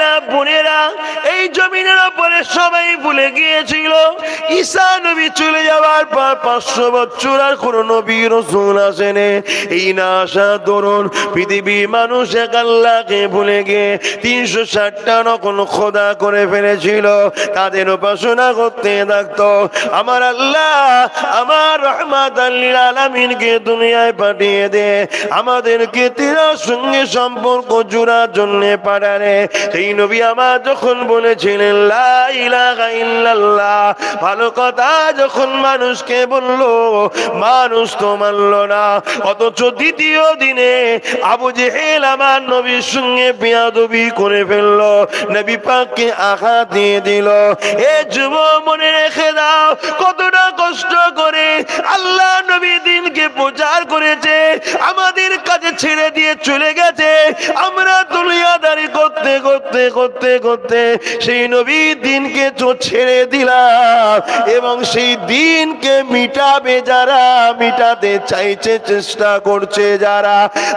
ভাইয়েরা বোনেরা, এই জমিনের উপরে সবাই ভুলে গিয়েছিল ঈসা নবী চলে যাওয়ার পর 500 বছর আর কোন নবী রাসূল আসেনি। এই না আসা দরুন পৃথিবীর মানুষ এক আল্লাহকে ভুলে গিয়ে 360টা নকল খোদা করে ফেলেছিল, তাদের উপাসনা করতে থাকতো। আমার আল্লাহ আমার রহমাতাল লিল আলামিনকে দুনিয়ায় পাঠিয়ে দে, আমাদেরকে তিনার সঙ্গে সম্পর্ক জোড়ার জন্য পাঠালে। সেই নবী আমার যখন বলেছিলেন লা ইলাহা ইল্লাল্লাহ, ভালো কথা যখন মানুষকে বললো, মানুষ তো মানলো না। অথচ দ্বিতীয় দিনে আবু জেহেল আমার নবীর সঙ্গে বেয়াদবি করে ফেললো, নবী পাককে আঘাত দিয়ে দিল। এ যুবক মনে রেখে দাও, কতটা কষ্ট করে আল্লাহ নবী দিনকে প্রচার করেছে, আমাদের কাছে ছেড়ে দিয়ে চলে গেছে। আমরা দুনিয়াদারি করতে করতে করতে করতে সেই নবীর দিনকে ছেড়ে দিলাম, এবং সেই দিনকে মিটাবে যারা, মিটাতে চাইছে, চেষ্টা করছে যারা,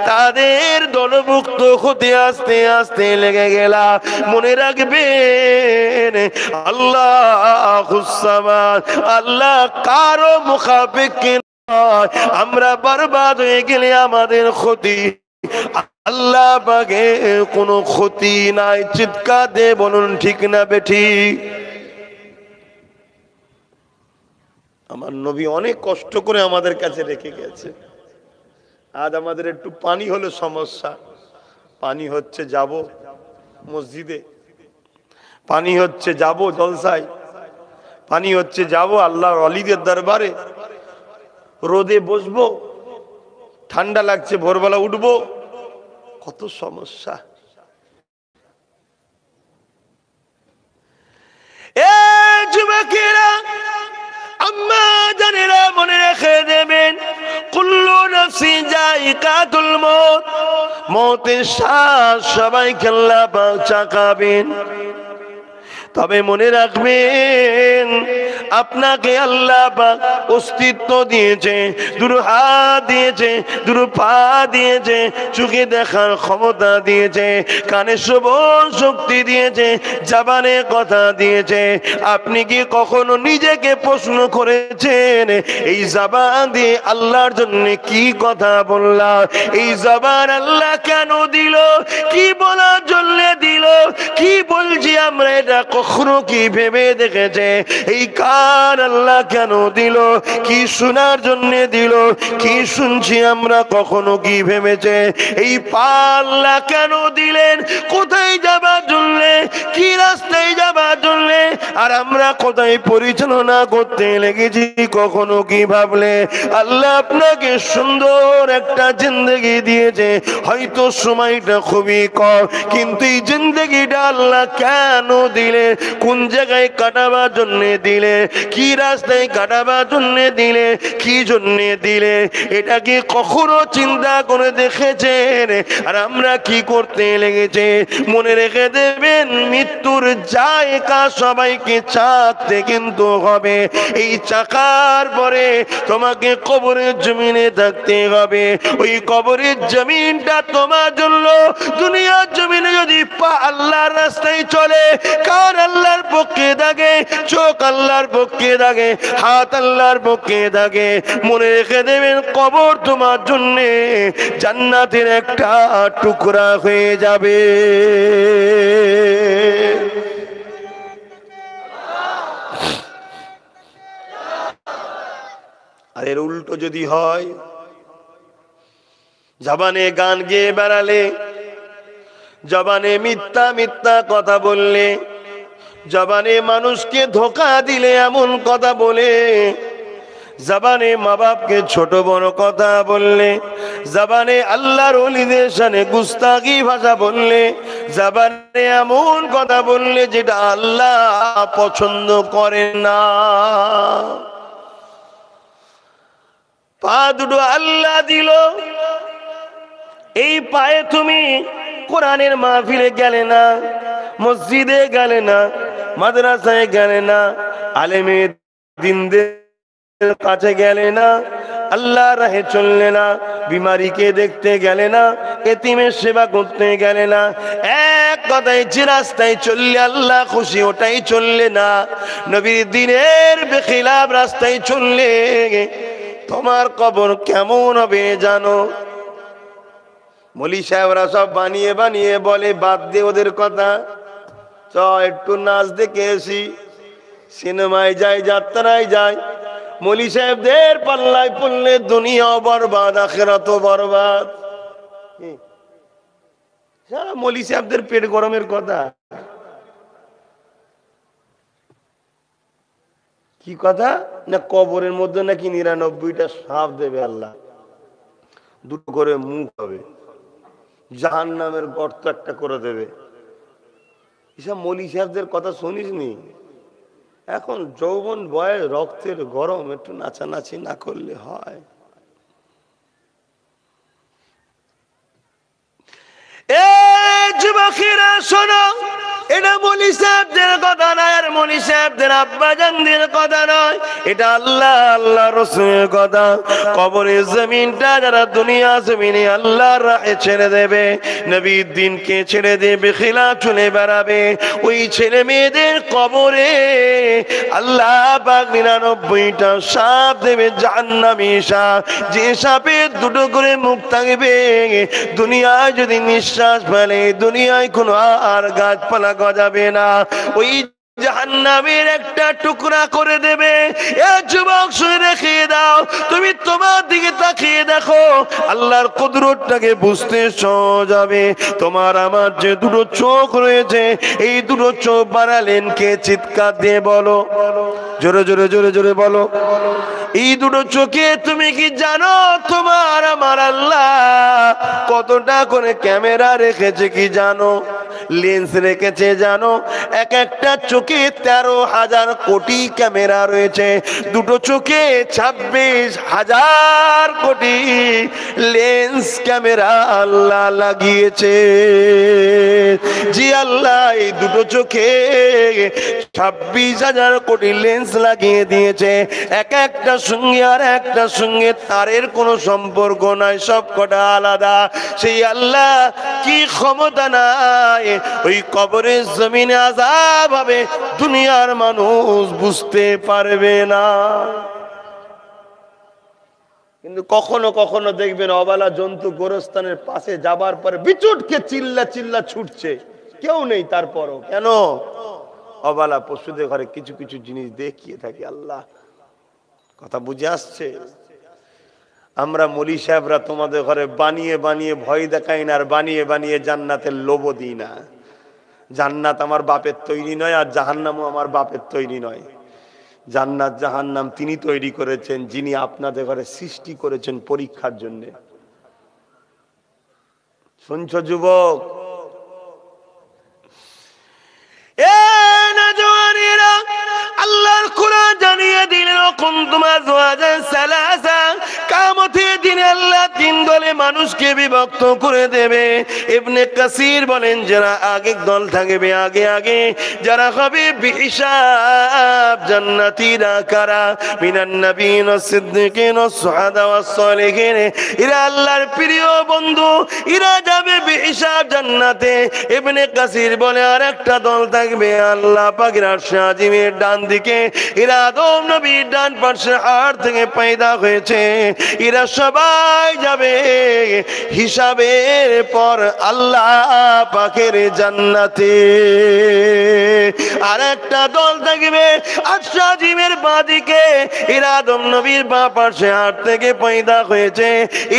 তাদের দলভুক্ত হতে আস্তে আস্তে লেগে গেলাম। মনে রাখবেন আল্লাহুস সামাদ, আল্লাহ কারো মুখাপেক্ষী নয়। আমরা বরবাদ হয়ে গেলে আমাদের ক্ষতি, আল্লাহ পাকে কোনো ক্ষতি নাই। চিৎকার দিয়ে বলুন ঠিক না বেঠিক? আমার নবী অনেক কষ্ট করে আমাদের কাছে রেখে গেছে। আজ আমাদের একটু পানি হলে সমস্যা, পানি হচ্ছে যাব মসজিদে, পানি হচ্ছে যাব জলসায়, পানি হচ্ছে যাব আল্লাহর ওলিদের দরবারে, রোদে বসবো, ঠান্ডা লাগছে ভোরবেলা উঠবো, কত সমস্যা। এ যুবকেরা, আম্মা জানেরা, মনে রেখে দেবেন কুল্লু নাফসিন যায়িকাতুল মউত, মওতের স্বাদ সবাইকে আল্লাহ পাক চাখাবেন। তবে মনে রাখবেন আপনাকে আল্লাহ পাক অস্তিত্ব দিয়েছে, দুটো হাত দিয়েছে, দুটো পা দিয়েছে, চোখে দেখার ক্ষমতা দিয়েছে, কানে শ্রবণ শক্তি দিয়েছে, জবানে কথা দিয়েছে। আপনি কি কখনো নিজেকে প্রশ্ন করেছেন এই জবান দিয়ে আল্লাহর জন্য কি কথা বললাম? এই জবান আল্লাহ কেন দিল? কি বলার জন্য দিল? কি বলছি আমরা এটা কখনো কি ভেবে দেখেছে? এই কান আল্লাহ কেন দিল? কি শোনার জন্য দিল? কি শুনছি আমরা কখনো কি ভেবেছে? এই পা আল্লাহ কেন দিলেন? কোথায় যাবার জন্য? কি রাস্তায় যাবার জন্য? আর আমরা কোথায় পরিচালনা করতে লেগেছি কখনো কি ভাবলে? আল্লাহ আপনাকে সুন্দর একটা জিন্দেগি দিয়েছে, হয়তো সময়টা খুবই কম, কিন্তু এই জিন্দেগিটা আল্লাহ কেন দিলে? কোন জায়গায় কাটাবার জন্য দিলে? কি রাস্তায় কাটাবার জন্য দিলে? কি জন্য দিলে? এটা কি কখনো চিন্তা করে দেখেছেন? আর আমরা কি করতে লেগেছে? মনে রেখে দেবেন মৃত্যুর জায়গা সবাইকে চাকতে কিন্তু হবে। এই চাকার পরে তোমাকে কবরের জমিনে থাকতে হবে। ওই কবরের জমিনটা তোমার জন্য, দুনিয়ার জমিনে যদি পা আল্লাহর রাস্তায় চলে, কান আল্লাহর পক্ষে থাকে, চোখ আল্লাহর পক্ষে থাকে, হাত আল্লাহর পক্ষে থাকে, মনে রেখে দেবেন কবর তোমার জন্য জান্নাতের একটা টুকরা হয়ে যাবে। আর এর উল্টো যদি হয়, জবানে গান গেয়ে বেড়ালে, জবানে মিথ্যা মিথ্যা কথা বললে, জবানে মানুষকে ধোঁকা দিলে, এমন কথা বলে, জবানে মা বাপকে ছোট বড় কথা বললে, জবানে আল্লাহর ওলিদের শানে গুস্তাখি ভাষা বললে, জবানে এমন কথা বললে যেটা আল্লাহ পছন্দ করে না। পা দুটো আল্লাহ দিল, এই পায়ে তুমি কোরআনের মাহফিলে গেলে না, মসজিদে গেলে না, মাদ্রাসায় গেলে না, আলেমে দ্বীনদের কাছে গেলে না, আল্লাহ রাহে চললে না, বিমারিকে দেখতে গেলে না, এতিমের সেবা করতে গেলে না, এক কথায় যে রাস্তায় চললে আল্লাহ খুশি ওটাই চললে না, নবীর দ্বীনের বেখিলাফ রাস্তায় চললে তোমার কবর কেমন হবে জানো? মৌলী সাহেবরা সব বানিয়ে বানিয়ে বলে, বাদ দে ওদের কথা, চ একটু নাচ দেখে আসি, সিনেমায় যাই, যাত্রায় যাই। মৌলী সাহেবদের পাল্লায় পড়লে দুনিয়াও বরবাদ, আখিরাতও বরবাদ। সারা মৌলী সাহেবদের পেট গরমের কথা। কি কথা? না কবরের মধ্যে নাকি 99টা সাপ দেবে আল্লাহ, দুটো করে মুখ হবে, জাহান্নামের গর্ত একটা করে দেবে। এসব মৌলী সাহেবদের কথা শুনিস নি? এখন যৌবন বয়স, রক্তের গরম, একটু নাচানাচি না করলে হয়? এ যুবকেরা শোনো, এটা মৌলী সাহেবদের কথা নয়, আর মৌলী সাহেবদের আব্বাজানদের কথা নয়, এটা আল্লাহ আল্লাহ রাসূলের কথা। কবরের জমিনটা যারা দুনিয়া জমিনে আল্লাহর রাহে ছেড়ে দেবে, নবীর দ্বীনকে ছেড়ে দেবে, খিলাফ চলে বেড়াবে, ওই ছেলে মেয়েদের কবরে আল্লাহ পাক 99টা সাপ দেবে, জাহান্নামী সাপ। যে সাপের দুটো করে মুখ থাকবে, দুনিয়ায় যদি নিঃশ্বাস ফেলে দুনিয়ায় কোনো আর গাছপালা গজাবে না, ওই জাহান্নামের একটা টুকরা করে দেবে। এ যুবক শুনে রেখে দাও, তুমি তোমার দিকে তাকিয়ে দেখো, আল্লাহর কুদরতটাকে বুঝতে সহজ হবে। তোমার আমার যে দুটো চোখ রয়েছে, এই দুটো চোখ বানালেন কে? চিৎকার দিয়ে বলো, জোরে জোরে জোরে জোরে বলো। এই দুটো চোখে তুমি কি জানো তোমার আমার আল্লাহ কতটা করে ক্যামেরা রেখেছে? কি জানো? লেন্স রেখেছে জানো? এক একটা চোখে 13,000 কোটি ক্যামেরা রয়েছে, দুটো চোখে 26,000 কোটি লেন্স ক্যামেরা আল্লাহ লাগিয়েছে। জি আল্লাহ এই দুটো চোখে 26,000 কোটি লেন্স লাগিয়ে দিয়েছে, এক একটা সঙ্গে আর একটা সঙ্গে তারের কোনো সম্পর্ক নাই, সব কটা আলাদা। সেই আল্লাহ কি ক্ষমতা নাই, ওই কবরের জমিনে আযাব হবে, দুনিয়ার মানুষ বুঝতে পারবে না। কিন্তু কখনো কখনো দেখবেন অবালা জন্তু গোরস্থানের পাশে যাবার পরে বিচুটকে চিল্লা চিল্লা ছুটছে, কেউ নেই তারপরও। কেন? অবালা পশুদের ঘরে কিছু কিছু জিনিস দেখিয়ে থাকে আল্লাহ। কথা বুঝে আসছে? আমরা মৌলী সাহেবরা তোমাদের ঘরে বানিয়ে বানিয়ে ভয় দেখাই না, আর বানিয়ে বানিয়ে জান্নাতের লোভ দিই না। জান্নাত আমার বাপের তৈরি নয়, আর জাহান্নামও আমার বাপের তৈরি নয়। জান্নাত জাহান্নাম তিনি তৈরি করেছেন, যিনি আপনাদের ঘরে সৃষ্টি করেছেন পরীক্ষার জন্য। শুনছ যুবক? আল্লাহর কোরআন জানিয়ে দিলেন, কুনতুম আযওয়াজান সালাসা, কিয়ামতের দিনে আল্লাহ তিন দলে মানুষকে বিভক্ত করে দেবে। ইবনে কাসির বলেন, যারা আগে দল থাকবে আগে আগে, যারা হবে বিহিসাব জান্নাতীরা কারা? মিনান নাবিয়িন ওয়াস সিদ্দিকিন ওয়াস শুহাদা ওয়াস সালিহিন, এরা আল্লাহর প্রিয় বন্ধু, এরা যাবে বিহিসাব জান্নাতে। ইবনে কাসির বলে আর একটা দল থাকবে আল্লাহ পাকের আরশে আজিমের ডান দিকে, এরা আদম নবীর ডান পাশে হাড় থেকে পয়দা হয়েছে, এরা সবাই যাবে হিসাবের পর আল্লাহ পাকের জান্নাতে। আর একটা দল থাকবে আরশে আজিমের বাঁ দিকে, এরা আদম নবীর বাঁ পাশে হাড় থেকে পয়দা হয়েছে,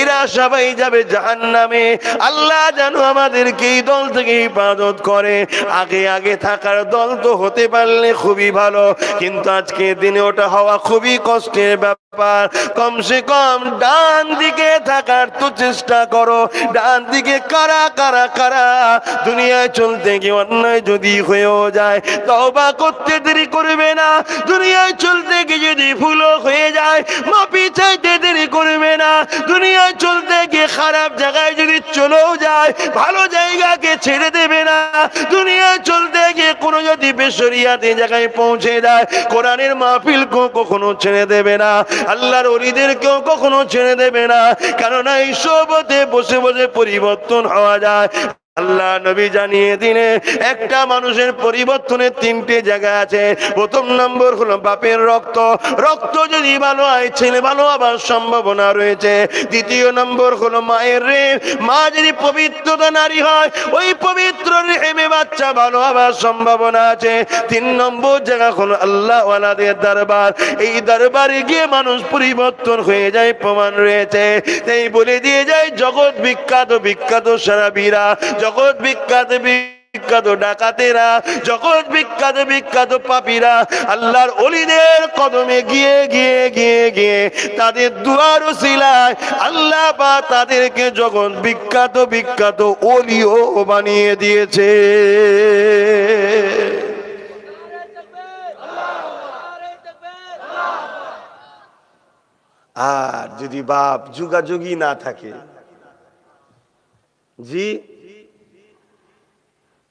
এরা সবাই যাবে জাহান্নামে। আল্লাহ যেন আমাদেরকে এই দল থেকে হিফাজত করে। আগে আগে থাকার দল তো হতে পারলে খুবই ভালো, কিন্তু আজকে দিনে ওটা হওয়া খুবই কষ্টের ব্যাপার। কমসে কম ডান দিকে থাকার তো চেষ্টা করো। ডান দিকে কারা কারা কারা দুনিয়ায় চলতে গিয়ে অন্যায় যদি হয়েও যায় তওবা করতে দেরি করবে না। দুনিয়ায় চলতে গিয়ে যদি ভুলও হয়ে যায় মাফি চাইতে দেরি করবে না। দুনিয়ায় চলতে গিয়ে খারাপ জায়গায় যদি চলেও যায় ভালো জায়গাকে ছেড়ে দেবে না। দুনিয়ায় চলতে গিয়ে কোনো যদি বেশরিয়াতে জায়গায় পৌঁছে যায় কোরআনের মাহফিলকেও কখনো ছেড়ে দেবে না, আল্লাহর ওলিদেরকেও কখনো ছেড়ে দেবে না। কারণ এই সবতে বসে বসে পরিবর্তন হওয়া যায়, আল্লাহ নবী জানিয়ে দিলে একটা মানুষের পরিবর্তনের তিনটে জায়গা আছে। প্রথম নম্বর হলো বাপের রক্ত, রক্ত যদি ভালো হয় ছেলে ভালো হবার সম্ভাবনা রয়েছে। দ্বিতীয় নম্বর হলো মায়ের রেহ, মা যদি পবিত্রতা নারী হয় ওই পবিত্র রেহেমে বাচ্চা ভালো হবার সম্ভাবনা আছে। তিন নম্বর জায়গা হলো আল্লাহ ওয়ালাদের দরবার, এই দরবারে গিয়ে মানুষ পরিবর্তন হয়ে যায় প্রমাণ রয়েছে। তাই বলে দিয়ে যায় জগৎ বিখ্যাত বিখ্যাত সারাবীরা, জগৎ বিখ্যাত বিখ্যাত ডাকাতেরা, জগৎ বিখ্যাত বিখ্যাত পাপীরা আল্লাহর ওলিদের কদমে গিয়ে গিয়ে গিয়ে গিয়ে তাদের দুয়ার ওসিলায় আল্লাহ পাক তাদেরকে জগৎ বিখ্যাত বিখ্যাত ওলিও বানিয়ে দিয়েছে। আর যদি বাপ যুগাযুগী না থাকে, জি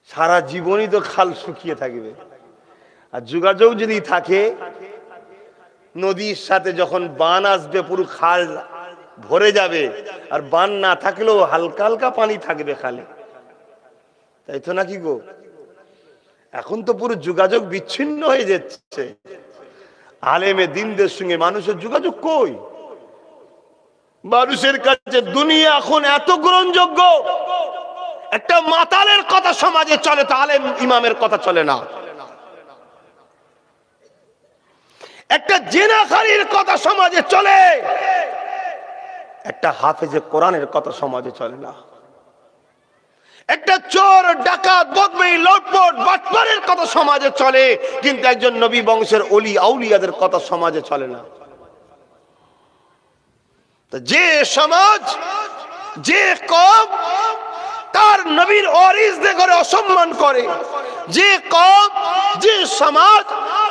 সারা জীবনই তো খাল শুকিয়ে থাকবে। আর যোগাযোগ যদি থাকে, নদীর সাথে যখন বান আসবে পুরো খাল ভরে যাবে, আর বান না থাকলেও হালকা হালকা পানি থাকবে খালে, তাই তো নাকি গো? এখন তো পুরো যোগাযোগ বিচ্ছিন্ন হয়ে যাচ্ছে। আলেমে দিনদের সঙ্গে মানুষের যোগাযোগ কই? মানুষের কাছে দুনিয়া এখন এত গ্রহণযোগ্য, একটা মাতালের কথা সমাজে চলে তো আলেম ইমামের কথা চলে না, একটা জিনাখারির কথা সমাজে চলে, একটা হাফেজে কোরআনের কথা সমাজে চলে না, একটা চোর ডাকাত বদমাই লটপট বাটপারের কথা সমাজে চলে, কিন্তু একজন নবী বংশের ওলি আউলিয়াদের কথা সমাজে চলে না। যে সমাজ, যে কওম তার নবীর ওয়ারিসদের ঘরে অসম্মান করে, যে কওম যে সমাজ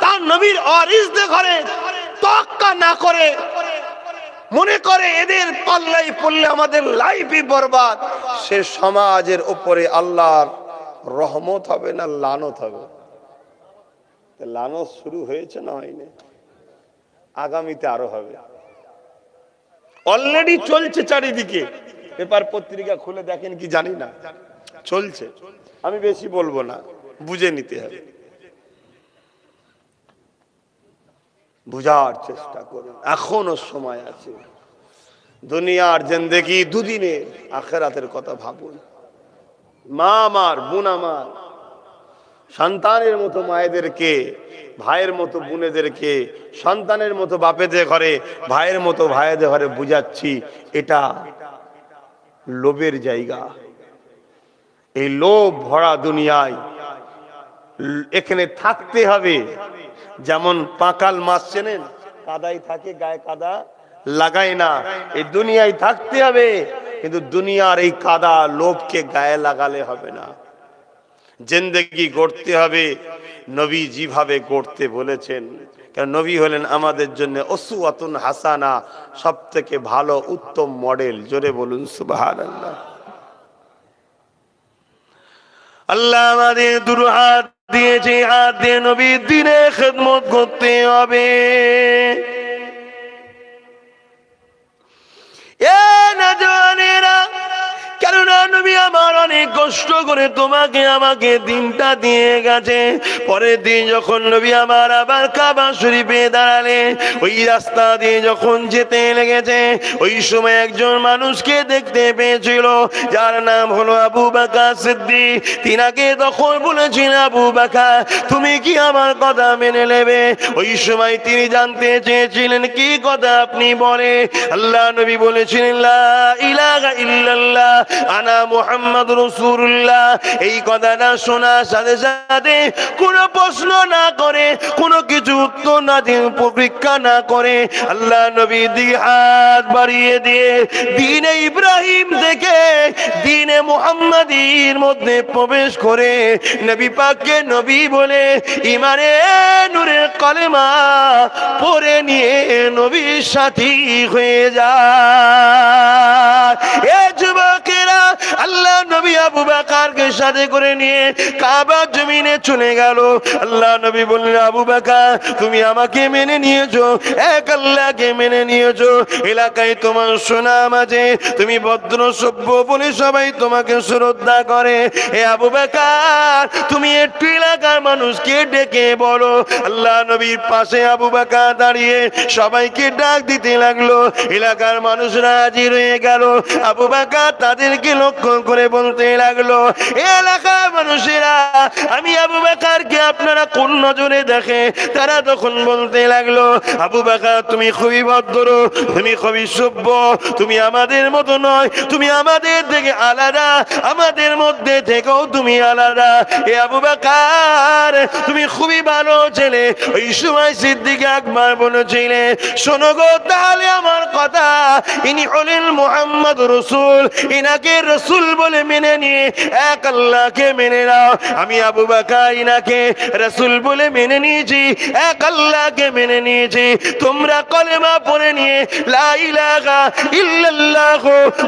তার নবীর ওয়ারিসদের ঘরে তোয়াক্কা না করে, মনে করে এদের পাল্লাই পড়লে আমাদের লাইফই বরবাদ, সে সমাজের উপরে আল্লাহর রহমত হবে না লানত হবে? লানত শুরু হয়েছে না হয়নি? আগামীতে আরো হবে, অলরেডি চলছে চারিদিকে। পেপার পত্রিকা খুলে দেখেন কি জানি না, চলছে। আমি বেশি বলবো না, বুঝে নিতে হবে, বুঝার চেষ্টা করুন, এখনো সময় আছে। দুনিয়ার জিন্দেগি দুদিনের, আখিরাতের কথা ভাবুন। মা আমার, বোন আমার, সন্তানের মতো মায়েদেরকে, ভাইয়ের মতো বোনেদেরকে, সন্তানের মতো বাপেদের ঘরে, ভাইয়ের মতো ভাইদের ঘরে বুঝাচ্ছি, এটা লোভের জায়গা। এই লোভ ভরা দুনিয়ায় এখানে থাকতে হবে। যেমন পাকাল মাছ চেনেন, কাদায় থাকে, গায়ে কাদা লাগায় না, এই দুনিয়ায় থাকতে হবে, কিন্তু দুনিয়ার এই কাদা লোভকে গায়ে লাগালে হবে না। জিন্দেগি গড়তে হবে নবী যেভাবে গড়তে বলেছেন, কারণ নবী হলেন আমাদের জন্য উসওয়াতুন হাসানা, সব থেকে ভালো উত্তম মডেল। জোরে বলুন সুবহানাল্লাহ। আল্লাহ আমাদের দুরু হাত দিয়েছে, হাত দিয়ে নবীর দ্বীনে খিদমত করতে হবে। এ নওজওয়ানেরা, কেননা নবী আমার অনেক কষ্ট করে তোমাকে আমাকে দিনটা দিয়ে গেছে। পরের দিন যখন নবী আমার আবার কাবা শরীফে দাঁড়ালে, ওই রাস্তা দিয়ে যখন যেতে লেগেছে, ওই সময় একজন মানুষকে দেখতে পেয়েছিল, যার নাম হলো আবু বকর সিদ্দিক। তিনাকে তখন বলেছিল, আবু বকর তুমি কি আমার কথা মেনে নেবে? ওই সময় তিনি জানতে চেয়েছিলেন কি কথা আপনি বলে। আল্লাহ নবী বলেছিলেন, লা ইলাহা ইল্লাল্লাহ আনা মুহাম্মদ রাসূলুল্লাহ। এই কথাটা শোনার সাথে সাথে কোনো প্রশ্ন না করে, কোনো কিছু উত্তর না দিয়ে, পরীক্ষা না করে, আল্লাহ নবী দিকে হাত বাড়িয়ে দিয়ে দ্বীনে ইব্রাহিম থেকে দ্বীনে মুহাম্মাদির মধ্যে প্রবেশ করে নবী পাককে নবী বলে ইমানে নূরের কলেমা পড়ে নিয়ে নবীর সাথী হয়ে যায়। এ যুবকেরা, আল্লাহ নবী আবু বকরকে সাথে করে নিয়ে কাবার জমিনে চলে গেল। আল্লাহ নবী বললেন, আবু বকর তুমি আমাকে মেনে নিয়েছো, এক আল্লাহকে মেনে নিয়েছো, এলাকায় তোমার সুনাম আছে, তুমি ভদ্র সভ্য বলে সবাই তোমাকে শ্রদ্ধা করে। এ আবু বকর তুমি একটু এলাকার মানুষকে ডেকে বলো। আল্লাহ নবীর পাশে আবু বকর দাঁড়িয়ে সবাইকে ডাক দিতে লাগলো। এলাকার মানুষরা হাজির হয়ে গেল। আবু বকর তাদেরকে লক্ষ্য করে বলতে লাগলো, এলাকার মানুষেরা আমি আবু বকরকে আপনারা কোন নজরে দেখে? তারা তখন বলতে লাগলো, আবু বকর তুমি খুবই ভদ্র, তুমি খুবই সভ্য, তুমি আমাদের মতো নয়, তুমি আমাদের থেকে আলাদা, আমাদের মধ্যে থেকেও তুমি আলাদা। এ আবু বকর তুমি খুবই ভালো ছেলে। ওই সময় সিদ্দিক আকবর বলেছিলে, শোনো গো তাহলে আমার কথা, ইনি হলেন মুহাম্মদ রাসূল, ইনাকে রাসূল বলে মেনে নিয়ে এক আল্লাহকে মেনে নাও। আমি আবু বকর ইনাকে রাসূল বলে মেনে নিয়েছি, এক আল্লাহকে মেনে নিয়েছি। তোমরা কলেমা পড়ে নিয়ে লা ইলাহা ইল্লাল্লাহ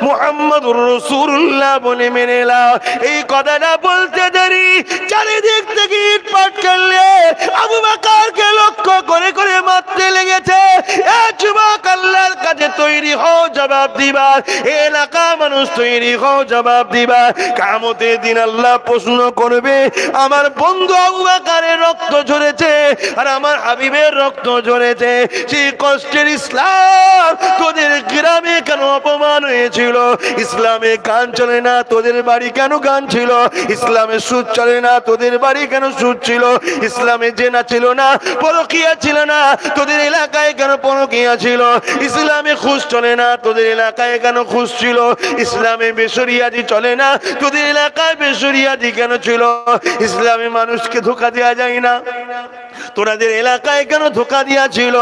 মুহাম্মাদুর রাসূলুল্লাহ বলে মেনে নাও। এই কথাটা বলতে দেরি চারিদিক থেকে ইট পাটকেলে আবু বকরকে লক্ষ্য করে করে মারতে লেগেছে। এ যুবক আল্লাহর কাছে তৈরি হও জবাব দিবার, এলাকা মানুষ তৈরি হও জবাব দিবার। কিয়ামতের দিন আল্লাহ প্রশ্ন করবে, আমার বন্ধু আবু বকরের রক্ত ঝরেছে আর আমার হাবিবের রক্ত ঝরেছে, সেই কষ্টের ইসলাম তোদের গ্রামে কেন অপমান হয়েছিল? ইসলামে গান চলে না, তোদের বাড়ি কেন গান ছিল? ইসলামে সুদ চলে না, তোদের বাড়ি কেন সুদ ছিল? ইসলামে জেনা ছিল না, পরকিয়া ছিল না, তোদের এলাকায় কেন পরকিয়া ছিল? ইসলামে ঘুষ চলে না, তোদের এলাকায় কেন ঘুষ ছিল? ইসলামে বেশরিয়াদি চলে না, তোদের এলাকায় বেশরিয়াদি কেন ছিল? ইসলামে মানুষকে ধোঁকা দেওয়া যায় না, তোরাদের এলাকায় কেন ধোঁকা দিয়েছিল?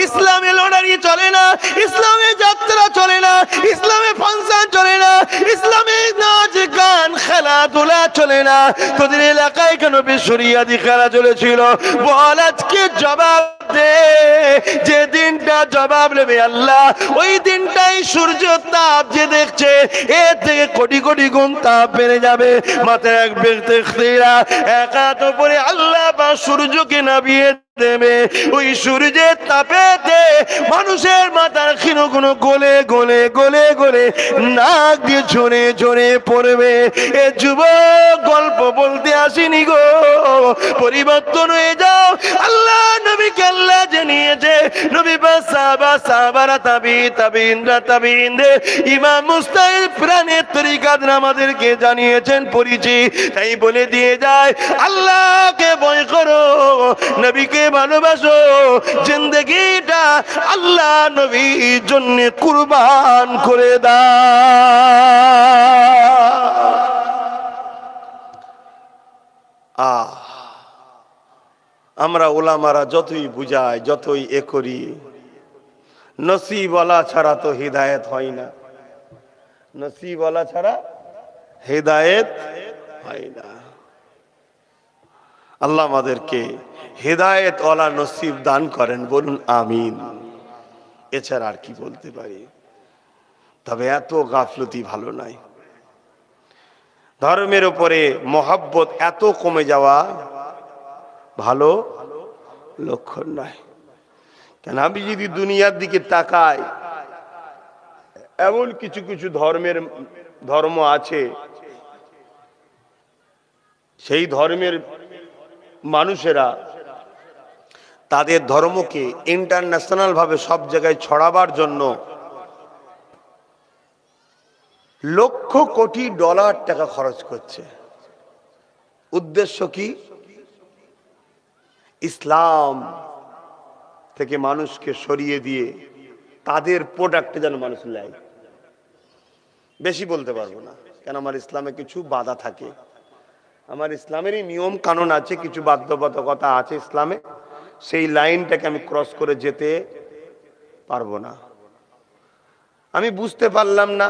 ইসলামে লড়াই চলে না, ইসলামে যাত্রা চলে না, ইসলামে ফাংশন চলে না, ইসলামে নাচ গান খেলাধুলা চলে না, তোদের এলাকায় কেন বেশরিয়াদি খেলা চলেছিল? বল আজকে জবাব দে। যে দিনটা জবাব নেবে আল্লাহ, ওই দিনটাই সূর্য তাপ যে দেখছে এর থেকে কোটি কোটি গুণ তাপ বেড়ে যাবে। মাথায় এক ব্যক্তিরা এক হাত উপরে আল্লাহ বা সূর্যকে নামিয়ে দেবে। ওই সূর্যের তাপেতে মানুষের মাথার ক্ষীণগুলো গলে গলে গলে গলে নাক দিয়ে ঝরে ঝরে পড়বে। এ যুবক গল্প বলতে আসেনি গো, পরিবর্তন হয়ে যাও। আল্লাহ নবীকে আল্লাহ জানিয়েছে, নবী বা সাহাবা, সাহাবারা তাবি, তাবিইনরা তাবিইন, ইমাম মুস্তাহিদ প্রাণের তরিকাত আমাদেরকে জানিয়েছেন পড়েছি, তাই বলে দিয়ে যায় আল্লাহকে ভয় করো, নবীকে ভালোবাসো, জিন্দেগিটা আল্লাহ নবীর জন্য কুরবান করে দাও। আমরা ওলামারা যতই বুঝাই, যতই এ করি, নসিবওয়ালা ছাড়া তো হিদায়েত হয় না, নসিবওয়ালা ছাড়া হিদায়েত হয় না। আল্লাহ আমাদেরকে হিদায়েত ওয়ালা নসিব দান করেন, বলুন আমিন। এছাড়া আর কি বলতে পারি? তবে এত গাফলতি ভালো নাই, ধর্মের উপরে মহব্বত এত কমে যাওয়া ভালো লক্ষণ নয়। কেন আমি যদি দুনিয়ার দিকে তাকাই, এমন কিছু কিছু ধর্ম আছে, সেই ধর্মের মানুষেরা তাদের ধর্মকে ইন্টারন্যাশনাল ভাবে সব জায়গায় ছড়াবার জন্য লক্ষ কোটি ডলার টাকা খরচ করছে। উদ্দেশ্য কি? ইসলাম থেকে মানুষকে সরিয়ে দিয়ে তাদের প্রোডাক্টে যেন মানুষ নেয়। বেশি বলতে পারবো না, কেন আমার ইসলামে কিছু বাধা থাকে, আমার ইসলামেরই নিয়ম কানুন আছে, কিছু বাধ্যবাধকতা আছে ইসলামে, সেই লাইনটাকে আমি ক্রস করে যেতে পারবো না। আমি বুঝতে পারলাম না,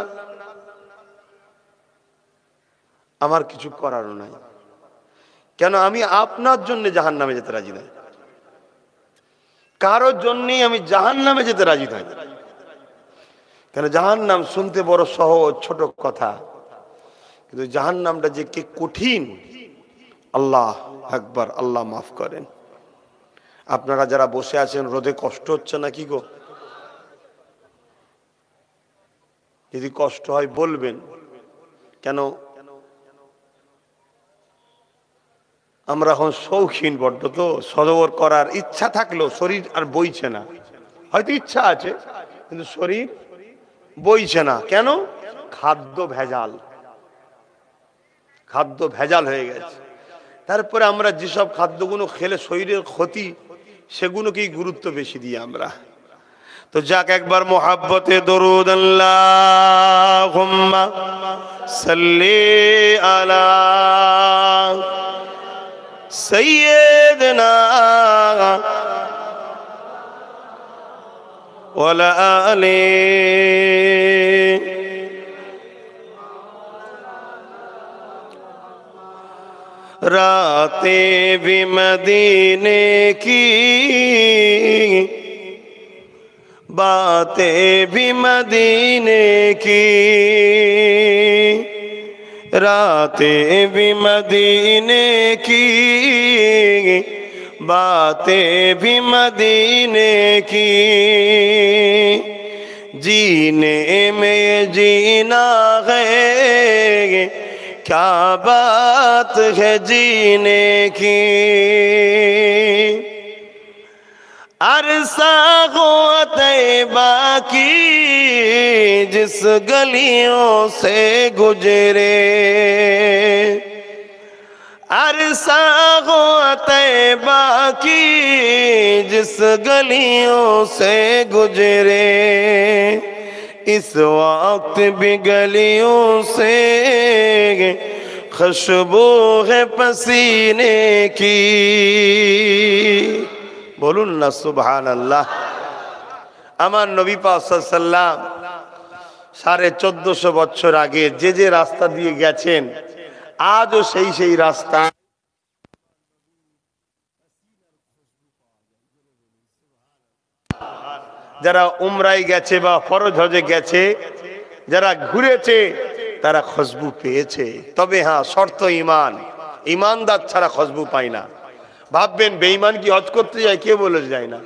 আমার কিছু করারও নাই। কেন? আমি আপনার জন্য জাহান্নামে যেতে রাজি নাই, কারোর জন্যই আমি জাহান্নামে যেতে রাজি নাই। কেন? জাহান্নাম শুনতে বড় সহজ ছোট কথা, কিন্তু জাহান্নামটা যে কি কঠিন, আল্লাহ আকবার, আল্লাহ মাফ করেন। আপনারা যারা বসে আছেন রোদে কষ্ট হচ্ছে না কি গো? যদি কষ্ট হয় বলবেন। কেন? আমরা এখন শৌখিন বড্ড, তো সদবর করার ইচ্ছা থাকলেও শরীর আর বইছে না। হয়তো ইচ্ছা আছে কিন্তু শরীর বইছে না। কেন? খাদ্য ভেজাল, খাদ্য ভেজাল হয়ে গেছে। তারপরে আমরা যেসব খাদ্যগুলো খেলে শরীরের ক্ষতি, সেগুলোকেই গুরুত্ব বেশি দিই আমরা। তো যাক, একবার মোহাব্বতে দরুদ আল্লাহুম্মা সাল্লি আলা সাইয়্যিদিনা ওয়া আলা আলি रातें भी मदीने की, बातें भी मदीने की, रातें भी मदीने की, बातें भी मदीने की, जीने में जीना है, क्या बात है जीने की। अरसा हो तैबा की जिस गलियों से गुजरे, अरसा हो तैबा की जिस गलियों से गुजरे, इस वक्त भी गलियों से खुशबू है पसीने की। बोलून ना सुभान अल्लाह। আমার নবী পাক সাল্লাল্লাহু আলাইহি ওয়াসাল্লাম 1450 বছর আগে যে যে রাস্তা দিয়ে গেছেন, আজও সেই রাস্তা। যারা উমরায় গেছে বা ফরজ হজে গেছে, যারা ঘুরেছে, তারা খুশবু পেয়েছে। তবে হ্যাঁ, শর্ত ঈমান, ঈমানদার ছাড়া খুশবু পায় না। ভাববেন বেঈমান কি হজ করতে যায়? কে বলেছে যায় না?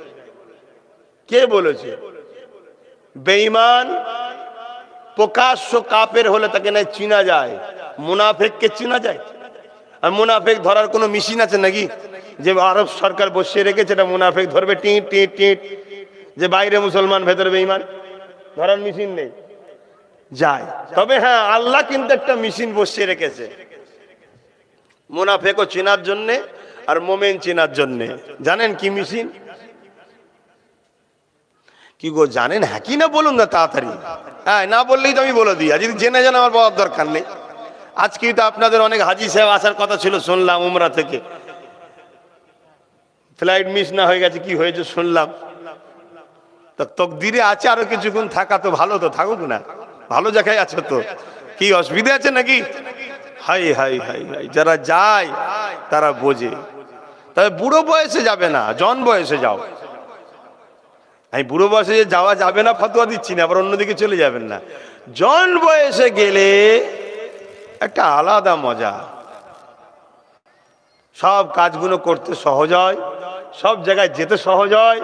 কে বলেছে? বেঈমান প্রকাশ্য কাফের হলে তাকে না চিনা যায়, মুনাফিককে চিনা যায়? আর মুনাফিক ধরার কোনো মেশিন আছে নাকি? যে আরব সরকার বসিয়ে রেখেছে, এটা মুনাফিক ধরবে টিট টিট টিট। যে বাইরে মুসলমান ভেতরে বেঈমান, ধরার মেশিন নেই, যায়। তবে হ্যাঁ, আল্লাহ কিন্তু একটা মেশিন বসিয়ে রেখেছে মুনাফিকও চেনার জন্য আর মুমিন চেনার জন্য। জানেন কি মেশিন? কি গো জানেন? হ্যাঁ কি না বলুন না তাড়াতাড়ি। হ্যাঁ, না বললেই তো আমি বলে দিই, যদি জেনে জান আমার বলার দরকার নেই। আজকেই তো আপনাদের অনেক হাজি সাহেব আসার কথা ছিল, শুনলাম উমরা থেকে ফ্লাইট মিস না হয়ে গেছে। কি হয়েছে শুনলাম। তকদিরে আছে আরো কিছুক্ষণ থাকা, তো ভালো, তো থাকুক না, ভালো জায়গায় আছে তো, কি অসুবিধা আছে নাকি? হাই হাই হাই হাই, যারা যায় তারা বোঝে। তবে বুড়ো বয়সে যাবে না, জন বয়সে যাও। আমি বুড়ো বয়সে যাওয়া যাবে না ফতোয়া দিচ্ছি না, আবার অন্যদিকে চলে যাবেন না। জন বয়সে গেলে একটা আলাদা মজা, সব কাজগুলো করতে সহজ হয়, সব জায়গায় যেতে সহজ হয়।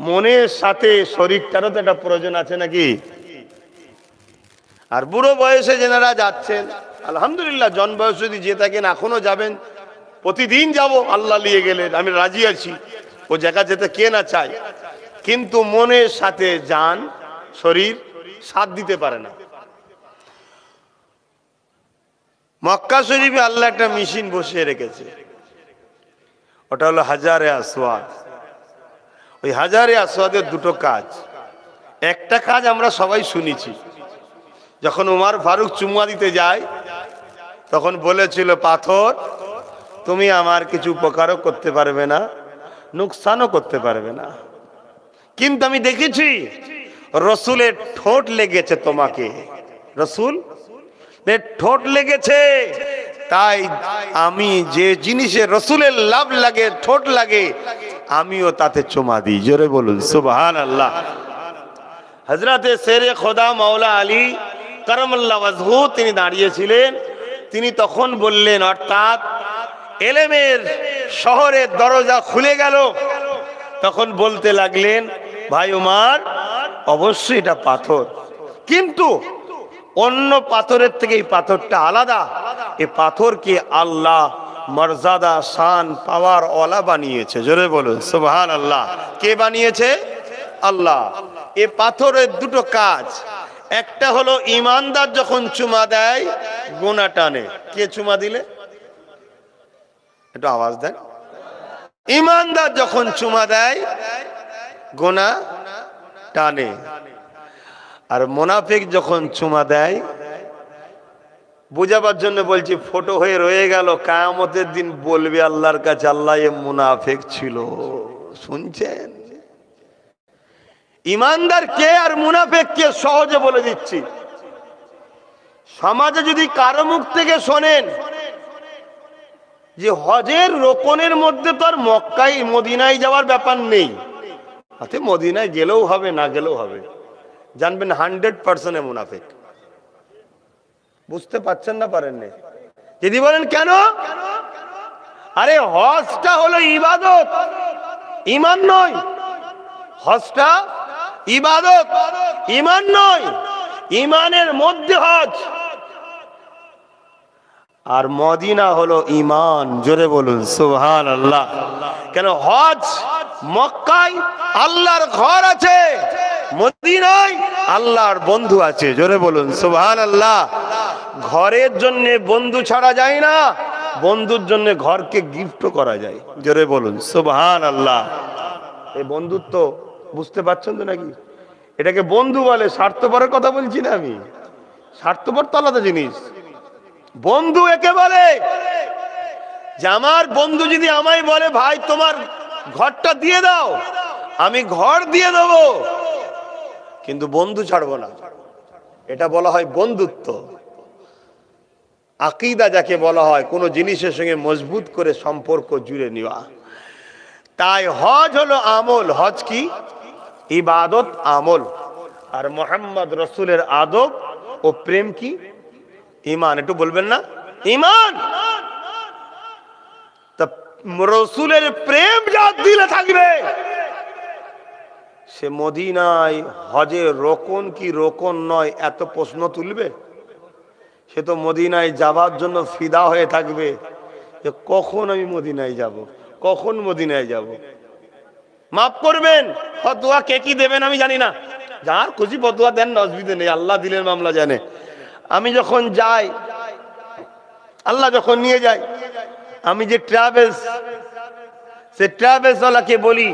মনের সাথে শরীরটারও তো একটা প্রয়োজন আছে নাকি? আর বুড়ো বয়সে যেনারা যাচ্ছেন, আলহামদুলিল্লাহ, জন বয়সে যদি যেতে থাকেন, এখনো যাবেন, প্রতিদিন যাব, আল্লাহ নিয়ে গেলে আমি রাজি আছি। ও জায়গা যেতে কে না চায়, কিন্তু মনের সাথে যান, শরীর সাথ দিতে পারে না। মক্কা শরীফে আল্লাহ একটা মেশিন বসিয়ে রেখেছে, ওটা হলো হাজারে আসওয়াদ। ওই হাজারে আসওয়াদের দুটো কাজ। একটা কাজ আমরা সবাই শুনেছি, যখন উমর ফারুক চুমা দিতে যায় তখন বলেছিল, পাথর তুমি আমার কিছু উপকারও করতে পারবে না, নুকসানও করতে পারবে না, কিন্তু আমি দেখেছি রসুলের ঠোঁট লেগেছে তোমাকে, রসুল ঠোঁট লেগেছে, তাই আমি যে জিনিসে রসুলের লাভ লাগে, ঠোঁট লাগে, আমিও তাতে চুমা দিই। জোরে বলুন সুবহানাল্লাহ। হযরতে শেরে খোদা মাওলা আলী কারামাল্লাহ ওয়াজহু তিনি দাঁড়িয়েছিলেন। তিনি তখন বললেন, অর্থাৎ এলেমের শহরের দরজা খুলে গেল। তখন বলতে লাগলেন, ভাই উমার, অবশ্যই এটা পাথর, কিন্তু অন্য পাথরের থেকে এই পাথরটা আলাদা। এই পাথরকে আল্লাহ মর্যাদা, শান, পাওয়ার ওয়ালা বানিয়েছে। জোরে বলুন সুবহানাল্লাহ। কে বানিয়েছে? আল্লাহ। এই পাথরের দুটো কাজ, একটা হলো ইমানদার যখন চুমা দেয় গুনাহ টানে। কে চুমা দিলে? একটু আওয়াজ দেন। ইমানদার যখন চুমা দেয় গুনাহ টানে, আর মুনাফিক যখন চুমা দেয়, বুঝাবার জন্য বলছি, ফটো হয়ে রয়ে গেল, কিয়ামতের দিন বলবে আল্লাহর কাছে, আল্লাহ এ মুনাফিক ছিল। শুনছেন? ইমানদার কে আর মুনাফিক কে সহজে বলে দিচ্ছি। সমাজে যদি কারো মুখ থেকে শোনেন যে হজের রোকনের মধ্যে তো আর মক্কায় মদিনায় যাওয়ার ব্যাপার নেই, হাতে মদিনায় গেলেও হবে, না গেলেও হবে, জানবেন 100% মুনাফিক। বুঝতে পারছেন না? পারেননি? যদি বলেন কেন, আরে হজটা হলো ইবাদত, ঈমান নয়। হজটা ইবাদত, ঈমান নয়। ঈমানের মধ্যে হজ, আর মদিনা হলো ঈমান। জোরে বলুন সুবহানাল্লাহ। কেন? হজ মক্কায় আল্লাহর ঘর আছে, মদিনায় আল্লাহর বন্ধু আছে। জোরে বলুন সুবহানাল্লাহ। ঘরের জন্য বন্ধু ছাড়া যায় না, বন্ধুর জন্য ঘরকে গিফট করা যায়। জোরে বলুন সুবহানাল্লাহ। এই বন্ধুত্ব বুঝতে পারছেন তো নাকি? এটাকে বন্ধু বলে। স্বার্থপরের কথা বলছি না আমি, স্বার্থপর তো আলাদা জিনিস। বন্ধু একে বলে যে আমার বন্ধু যদি আমায় বলে, ভাই তোমার ঘরটা দিয়ে দাও, আমি ঘর দিয়ে দেবো, কিন্তু বন্ধু ছাড়বো না। এটা বলা হয় বন্ধুত্ব। আকীদা যাকে বলা হয়, কোন জিনিসের সঙ্গে মজবুত করে সম্পর্ক জুড়ে নেওয়া। তাই হজ হলো আমল। হজ কি? ইবাদত, আমল। আর মুহাম্মদ রাসূলের আদব ও প্রেম কি? ঈমান। একটু বলবেন না? ঈমান। তা রাসূলের প্রেম যার দিলে থাকবে, সে মদিনায় হজের রোকন কি রোকন নয় এত প্রশ্ন তুলবে? সে তো মদিনায় যাবার জন্য ফিদা হয়ে থাকবে যে কখন আমি মদিনায় যাব, কখন মদিনায় যাব। মাফ করবেন, ফতোয়া কে কি দেবেন আমি জানি না, যার খুশি ফতোয়া দেন, অসুবিধা নেই, আল্লাহ দিলের মামলা জানে। আমি যখন যাই, আল্লাহ যখন নিয়ে যায়, আমি যে ট্রাভেলস, সে ট্রাভেলস ওয়ালাকে বলি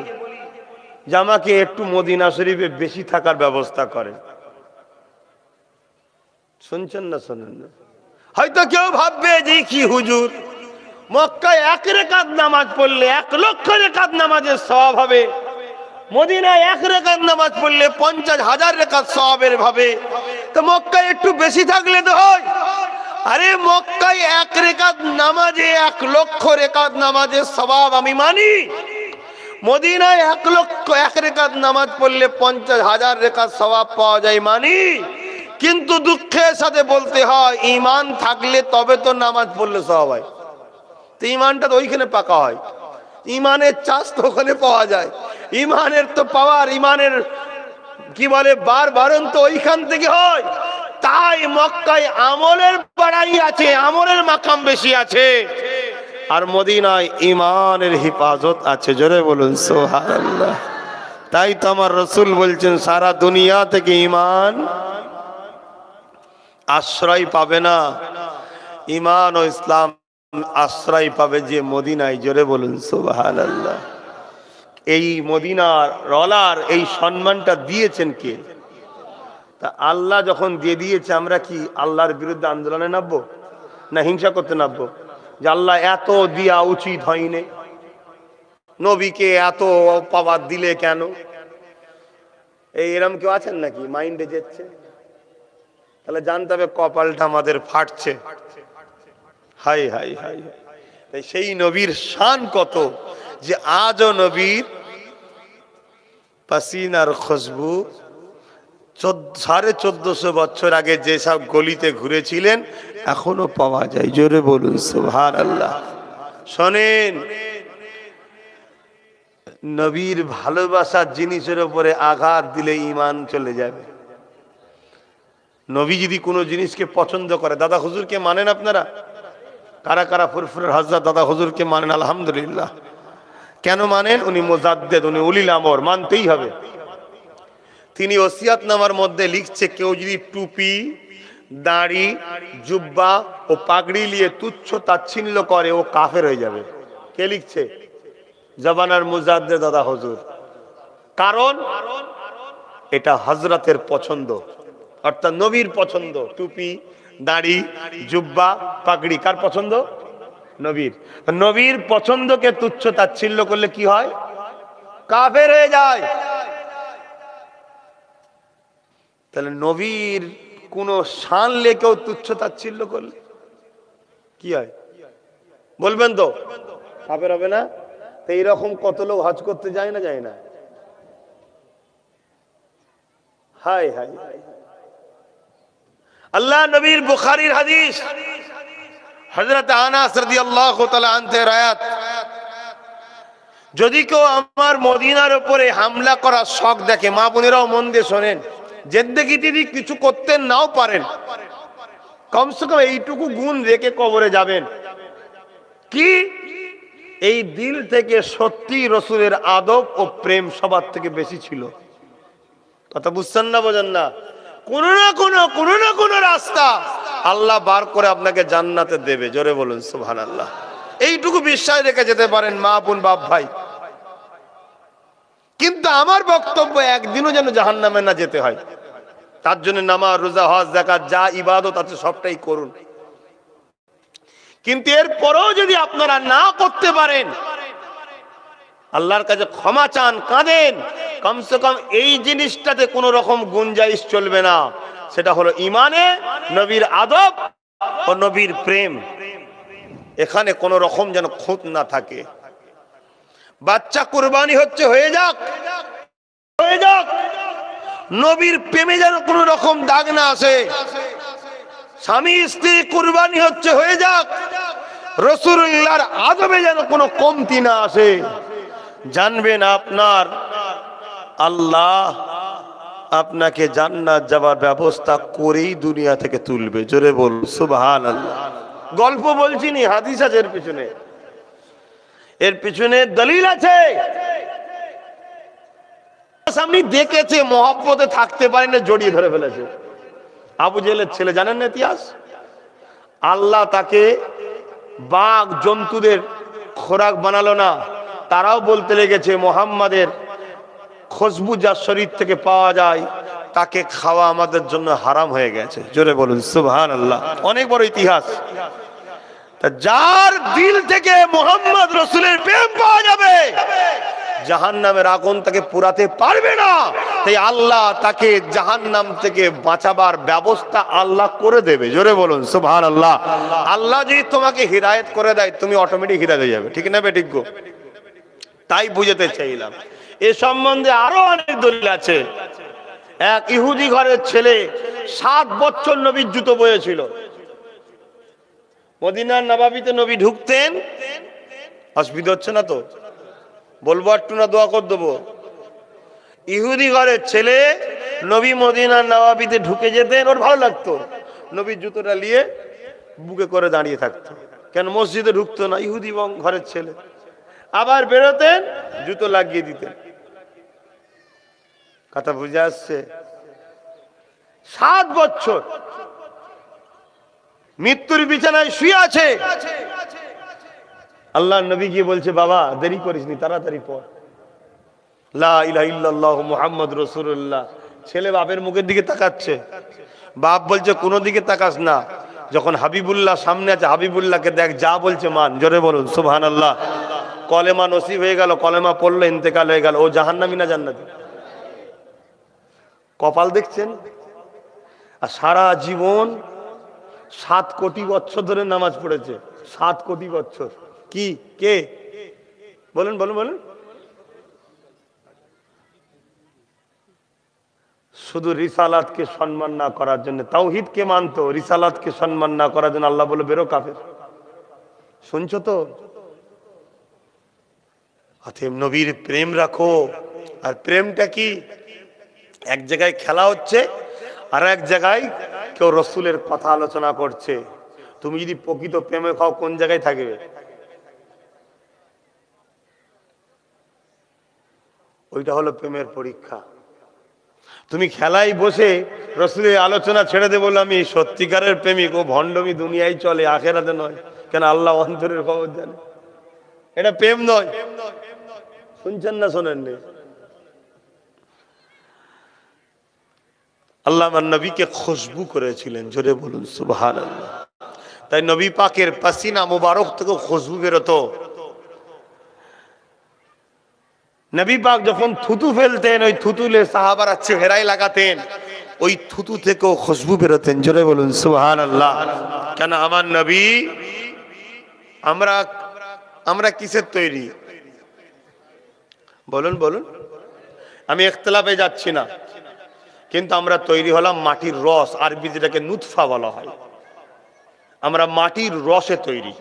যে আমাকে একটু মদিনা শরীফে বেশি থাকার ব্যবস্থা করে। শুনছেন না? শোনেন না? হয়তো কেউ ভাববে যে কি হুজুর, মক্কায় 1 রাকাত নামাজ পড়লে 1 লক্ষ রাকাত নামাজের সওয়াব হবে, মদিনায় 1 রাকাত নামাজ পড়লে 50,000 রাকাত সওয়াবের হবে, তো মক্কায় একটু বেশি থাকলে তো হয়। আরে মক্কায় 1 রাকাত নামাজে 1 লক্ষ রাকাত নামাজের সওয়াব আমি মানি, মদিনায় 1 রাকাত নামাজ পড়লে 50,000 রাকাত সওয়াব পাওয়া যায় মানি। কিন্তু দুঃখের সাথে বলতে হয়, ঈমান থাকলে তবে তো নামাজ পড়লে সওয়াব হয়। তো ঈমানটা তো ওইখানে পাকা হয়, ঈমানের চাষ তো ওখানে পাওয়া যায়, ঈমানের তো পাওয়ার, ঈমানের কি বলে বারবারন তো ওইখান থেকে হয়। তাই মক্কায় আমলের বাড়াই আছে, আমলের মাকাম বেশি আছে, আর মদিনায় ঈমানের হেফাজত আছে। জোরে বলুন সুবহানাল্লাহ। তাই তো আমার রাসূল বলছেন, সারা দুনিয়া থেকে ঈমান আশ্রয় পাবে না, ঈমান ও ইসলাম আশ্রয় পাবে যে মদিনায়। জোরে বলুন সুবহানাল্লাহ। এই মদিনার রলার এই সম্মানটা দিয়েছেন কে? তা আল্লাহ যখন দিয়ে দিয়েছে, আমরা কি আল্লাহর বিরুদ্ধে আন্দোলনে নামবো না হিংসা করতে নামবো যে আল্লাহ এত দিয়া উচিত হয়নি, নবীকে এত পাওয়ার দিলে কেন? এরম কেউ আছেন নাকি মাইন্ডে যেচ্ছে? তাহলে জানতে হবে কপালটা আমাদের ফাটছে। হাই হাই হাই। তাই সেই নবীর শান কত যে আজও নবীর পাসিনার খুশবু 1450 বছর আগে যেসব গলিতে ঘুরেছিলেন এখনো পাওয়া যায়। জোরে বলুন সুবহানাল্লাহ। শোনেন, নবীর ভালোবাসার জিনিসের উপরে আঘাত দিলে ঈমান চলে যাবে। নবী যদি কোনো জিনিসকে পছন্দ করে, দাদা হুজুরকে মানেন আপনারা? কারা কারা ফুরফুরের হযরত দাদা হুজুরকে মানেন? আলহামদুলিল্লাহ। কেন মানেন? উনি মুজাদ্দেদ, উনি উলিল আমর, মানতেই হবে। তিনি ওসিয়াতনামার মধ্যে লিখছে, কেউ যদি টুপি, দাড়ি, জুব্বা ও পাগড়ি নিয়ে তুচ্ছ তাচ্ছিল্য করে ও কাফের হয়ে যাবে। কে লিখছে? জামানার মুজাদ্দেদ দাদা হুজুর। কারণ এটা হযরতের পছন্দ, অর্থাৎ নবীর পছন্দ। টুপি, দাড়ি, জুব্বা, পাগড়ি কার পছন্দ? নবীর। নবীর পছন্দকে তুচ্ছ তাচ্ছিল্য করলে কি হয়? কাফের হয়ে যায়। তাহলে নবীর কোন শান লেকেও তুচ্ছ তাচ্ছিল্য করলে কি হয়? বলবেন তো? কাফের হবে না? তো এইরকম কত লোক হজ করতে যায় না, যায় না? হায় হায়। আল্লাহ নবীর বুখারীর হাদিস, হযরত আনাস রাদিয়াল্লাহু তাআলা আনহু রায়াত, যদি কেউ আমার মদিনার উপরে হামলা করার শখ দেখে, মা বোনেরাও মন দিয়ে শোনেন, জিন্দেগি যদি কিছু করতে নাও পারেন, কমসে কম এইটুকু গুণ রেখে কবরে যাবেন কি এই দিল থেকে সত্যি রসুলের আদব ও প্রেম সবার থেকে বেশি ছিল। কথা বুঝছেন না? বোঝেন না? কোনো না কোনো রাস্তা আল্লাহ বার করে আপনাকে জান্নাতে দেবে। জোরে বলুন সুবহানাল্লাহ। এইটুকু বিশ্বাস রেখে যেতে পারেন মা বোন, বাপ ভাই। কিন্তু আমার বক্তব্য, একদিনও যেন জাহান্নামে না যেতে হয়। তার জন্য নামাজ, রোজা, হজ, যাকাত যা ইবাদত আছে সবটাই করুন। কিন্তু এরপরেও যদি আপনারা না করতে পারেন, আল্লাহর কাছে ক্ষমা চান, কাঁদেন, কমসে কম এই জিনিসটাতে কোনো রকম গুঞ্জাইশ চলবে না। সেটা হলো ইমানে, নবীর আদব ও নবীর প্রেম। এখানে কোনো রকম যেন খুঁত না থাকে। বাচ্চা কুরবানি হচ্ছে, হয়ে যাক, হয়ে যাক। নবীর প্রেমে যেন কোনো রকম দাগ না আসে। স্বামী স্ত্রী কুরবানি হচ্ছে, হয়ে যাক। রাসূলুল্লাহর আদবে যেন কোনো কমতি না আসে। জানবেন আপনার আল্লাহ আপনাকে জান্নাত যাওয়ার ব্যবস্থা করেই দুনিয়া থেকে তুলবে। জোরে বল সুবহানাল্লাহ। গল্প বলছি নি, হাদিস আছে এর পিছনে, এর পিছনে দলিল আছে। সামনে দেখেছে, মহব্বতে থাকতে পারে না, জড়িয়ে ধরে ফেলেছে। আবু জেহেলের ছেলে, জানেন না ইতিহাস? আল্লাহ তাকে বাঘ জন্তুদের খোরাক বানালো না, তারাও বলতে লেগেছে মোহাম্মদের খুশবু যার শরীর থেকে পাওয়া যায় তাকে খাওয়া আমাদের জন্য হারাম হয়ে গেছে। জোরে বলুন সুবহানাল্লাহ। অনেক বড় ইতিহাস। যার দিল থেকে মোহাম্মদ রসুলের প্রেম পাওয়া যাবে, জাহান্নামের আগুন তাকে পুরাতে পারবে না। তাই আল্লাহ তাকে জাহান্নাম থেকে বাঁচাবার ব্যবস্থা আল্লাহ করে দেবে। জোরে বলুন সুবহানাল্লাহ। আল্লাহ যদি তোমাকে হিদায়াত করে দেয়, তুমি অটোমেটিক হিদায়াত হয়ে যাবে। ঠিক না বেঠিক গো? তাই বুঝাতে চাইলাম। এ সম্বন্ধে আরো অনেক দলিল আছে। এক ইহুদি ঘরের ছেলে 7 বছর নবীর জুতো বয়েছিল। মদিনার নবাবিতে নবী ঢুকতেন, অসুবিধা হচ্ছে না তো? বলবো একটু না দোয়া করে দেবো? ইহুদি ঘরের ছেলে নবী মদিনার নবাবিতে ঢুকে যেতেন, ওর ভালো লাগতো। নবীর জুতোটা নিয়ে বুকে করে দাঁড়িয়ে থাকতো। কেন? মসজিদে ঢুকতো না, ইহুদি ঘরের ছেলে। আবার বেরোতেন, জুতো লাগিয়ে দিতেন। কথা বুঝে আসছে? 7 বছর মৃত্যুর বিছানায় শুয়ে আছে। আল্লাহ নবী গিয়ে বলছে, বাবা দেরি করিসনি, তাড়াতাড়ি পড় লা ইলাহা ইল্লাল্লাহু মুহাম্মাদুর রাসূলুল্লাহ। ছেলে বাপের মুখের দিকে তাকাচ্ছে। বাপ বলছে কোনো দিকে তাকাস না, যখন হাবিবুল্লাহ সামনে আছে হাবিবুল্লাহকে দেখ, যা বলছে মান। জোরে বলুন সুবহানাল্লাহ। কলেমা নসিব হয়ে গেল, কলেমা পড়লো, ইন্তেকাল হয়ে গেল। ও জাহান্নামী না জান্নাতি? কপাল দেখছেন? আর সারা জীবন 7 কোটি বছর ধরে নামাজ পড়েছে। 7 কোটি বছর। কি কে বলেন? বলেন বলেন। শুধু রিসালাতকে সম্মান না করার জন্য, তাওহীদকে মানতো, রিসালাতকে সম্মান না করার জন্য আল্লাহ বলে বেরো কাফের। শুনছো তো? অতএব নবীর প্রেম রাখো। আর প্রেমটা কি? এক জায়গায় খেলা হচ্ছে আর এক জায়গায় কেউ রসুলের কথা আলোচনা করছে। তুমি যদি প্রকৃত প্রেমে খাও কোন জায়গায় থাকবে? ওইটা হলো প্রেমের পরীক্ষা। তুমি খেলায় বসে রসুলের আলোচনা ছেড়ে দে বলে আমি সত্যিকারের প্রেমিক, ও ভণ্ডমি দুনিয়ায় চলে, আখেরাতে নয়। কেন? আল্লাহ অন্তরের খবর জানে। এটা প্রেম নয়। শুনছেন না শোনেননি? আল্লাহ আমার নবীকে খুশবু করেছিলেন, জোরে বলুন সুবহানাল্লাহ। তাই নবী পাকের পাসিনা মুবারক থেকে খুশবু বেরোতো। নবী পাক যখন থুতু ফেলতেন, ওই থুতুলে সাহাবারা চেহারায় লাগাতেন, ওই থুতু থেকেও খুশবু বেরোতেন, জোরে বলুন সুবহানাল্লাহ। কেন? আমার নবী, আমরা কিসের তৈরি? বলুন বলুন। আমি ইখতিলাফে যাচ্ছি না, কিন্তু আমরা তৈরি হলাম মাটির রস, আরবি যেটাকে নুতফা বলা হয়। আমরা মাটির রসে তৈরি।